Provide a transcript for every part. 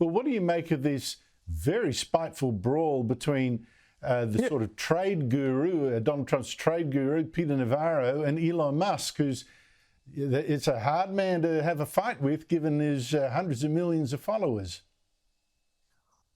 Well, what do you make of this very spiteful brawl between the sort of trade guru, Donald Trump's trade guru, Peter Navarro, and Elon Musk, it's a hard man to have a fight with given his hundreds of millions of followers?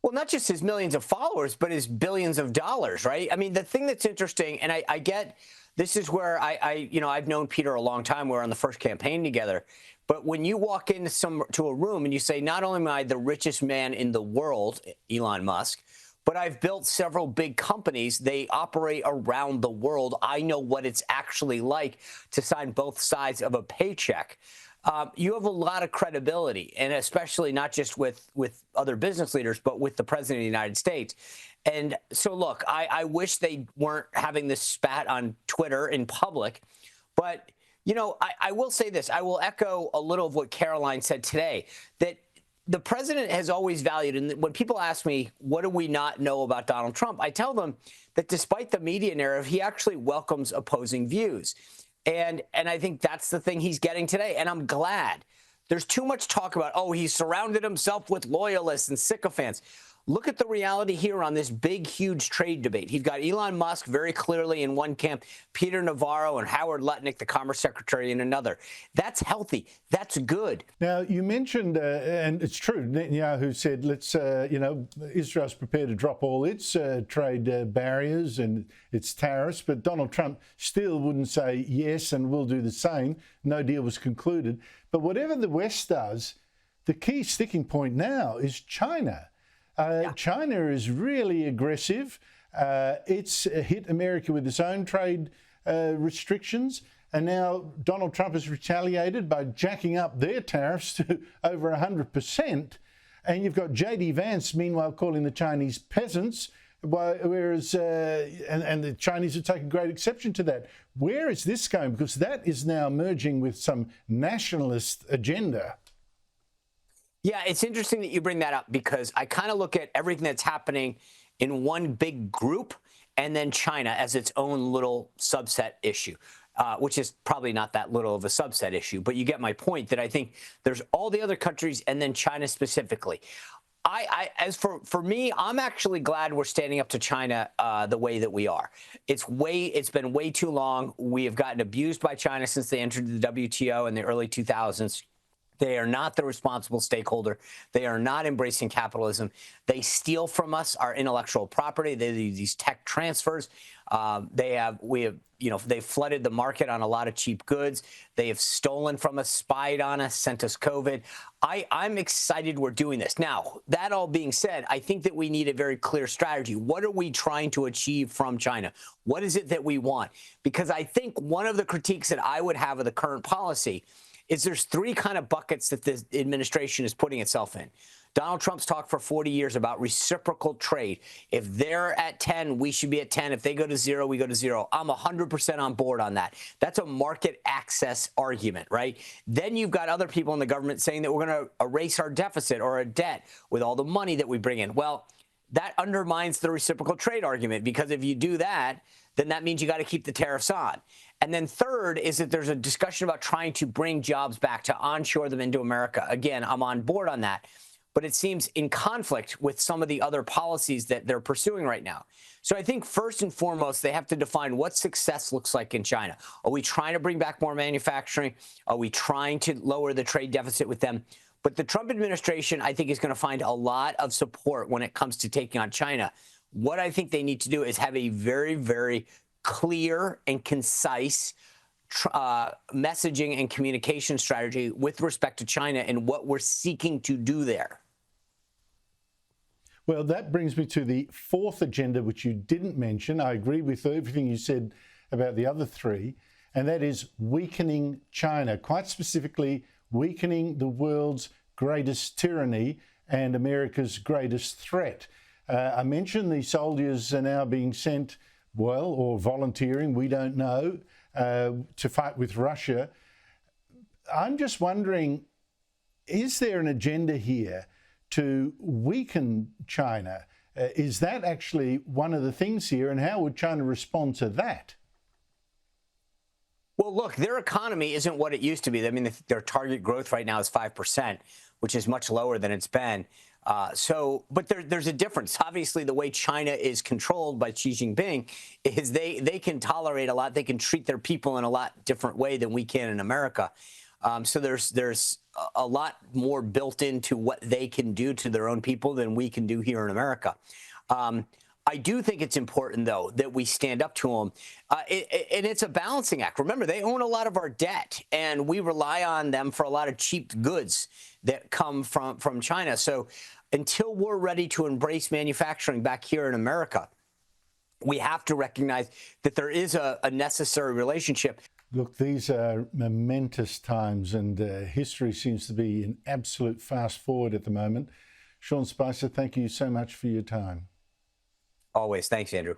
Well, not just his millions of followers, but his billions of dollars, right? I mean, the thing that's interesting, and I get, this is where I've known Peter a long time. We were on the first campaign together. But when you walk into a room and you say, not only am I the richest man in the world, Elon Musk, but I've built several big companies. They operate around the world. I know what it's actually like to sign both sides of a paycheck. You have a lot of credibility, and especially not just with other business leaders, but with the president of the United States. And so, look, I wish they weren't having this spat on Twitter in public. But, you know, I will say this. I will echo a little of what Caroline said today, that the president has always valued, and when people ask me, what do we not know about Donald Trump, I tell them that despite the media narrative, he actually welcomes opposing views. And I think that's the thing he's getting today. And I'm glad. There's too much talk about, oh, he's surrounded himself with loyalists and sycophants. Look at the reality here on this big, huge trade debate. He's got Elon Musk very clearly in one camp, Peter Navarro and Howard Lutnick, the Commerce Secretary, in another. That's healthy. That's good. Now, you mentioned, and it's true, Netanyahu said, Israel's prepared to drop all its trade barriers and its tariffs, but Donald Trump still wouldn't say yes and will do the same. No deal was concluded. But whatever the West does, the key sticking point now is China. China is really aggressive. It's hit America with its own trade restrictions. And now Donald Trump has retaliated by jacking up their tariffs to over 100%. And you've got J.D. Vance, meanwhile, calling the Chinese peasants, whereas and the Chinese are taking great exception to that. Where is this going? Because that is now merging with some nationalist agenda. Yeah, it's interesting that you bring that up, because I kind of look at everything that's happening in one big group and then China as its own little subset issue, which is probably not that little of a subset issue. But you get my point that I think there's all the other countries and then China specifically. As for me, I'm actually glad we're standing up to China the way that we are. It's been way too long. We have gotten abused by China since they entered the WTO in the early 2000s. They are not the responsible stakeholder. They are not embracing capitalism. They steal from us our intellectual property. They do these tech transfers. They've flooded the market on a lot of cheap goods. They have stolen from us, spied on us, sent us COVID. I'm excited we're doing this. Now, that all being said, I think that we need a very clear strategy. What are we trying to achieve from China? What is it that we want? Because I think one of the critiques that I would have of the current policy is there's three kind of buckets that this administration is putting itself in. Donald Trump's talked for 40 years about reciprocal trade. If they're at 10, we should be at 10. If they go to 0, we go to 0. I'm 100% on board on that. That's a market access argument, right? Then you've got other people in the government saying that we're going to erase our deficit or our debt with all the money that we bring in. Well, that undermines the reciprocal trade argument, because if you do that, then that means you got to keep the tariffs on. And then third is that there's a discussion about trying to bring jobs back, to onshore them into America. Again, I'm on board on that, but it seems in conflict with some of the other policies that they're pursuing right now. So I think first and foremost, they have to define what success looks like in China. Are we trying to bring back more manufacturing? Are we trying to lower the trade deficit with them? But the Trump administration, I think, is going to find a lot of support when it comes to taking on China. What I think they need to do is have a very, very clear and concise messaging and communication strategy with respect to China and what we're seeking to do there. Well, that brings me to the fourth agenda, which you didn't mention. I agree with everything you said about the other three, and that is weakening China, quite specifically weakening the world's greatest tyranny and America's greatest threat. I mentioned the soldiers are now being sent, or volunteering, we don't know, to fight with Russia. I'm just wondering, is there an agenda here to weaken China? Is that actually one of the things here, and how would China respond to that? Well, look, their economy isn't what it used to be. I mean, their target growth right now is 5%, which is much lower than it's been. But there's a difference. Obviously, the way China is controlled by Xi Jinping is they can tolerate a lot. They can treat their people in a lot different way than we can in America. So there's a lot more built into what they can do to their own people than we can do here in America. I do think it's important, though, that we stand up to them. And it's a balancing act. Remember, they own a lot of our debt, and we rely on them for a lot of cheap goods that come from China. So until we're ready to embrace manufacturing back here in America, we have to recognize that there is a necessary relationship. Look, these are momentous times, and history seems to be an absolute fast forward at the moment. Sean Spicer, thank you so much for your time. Always. Thanks, Andrew.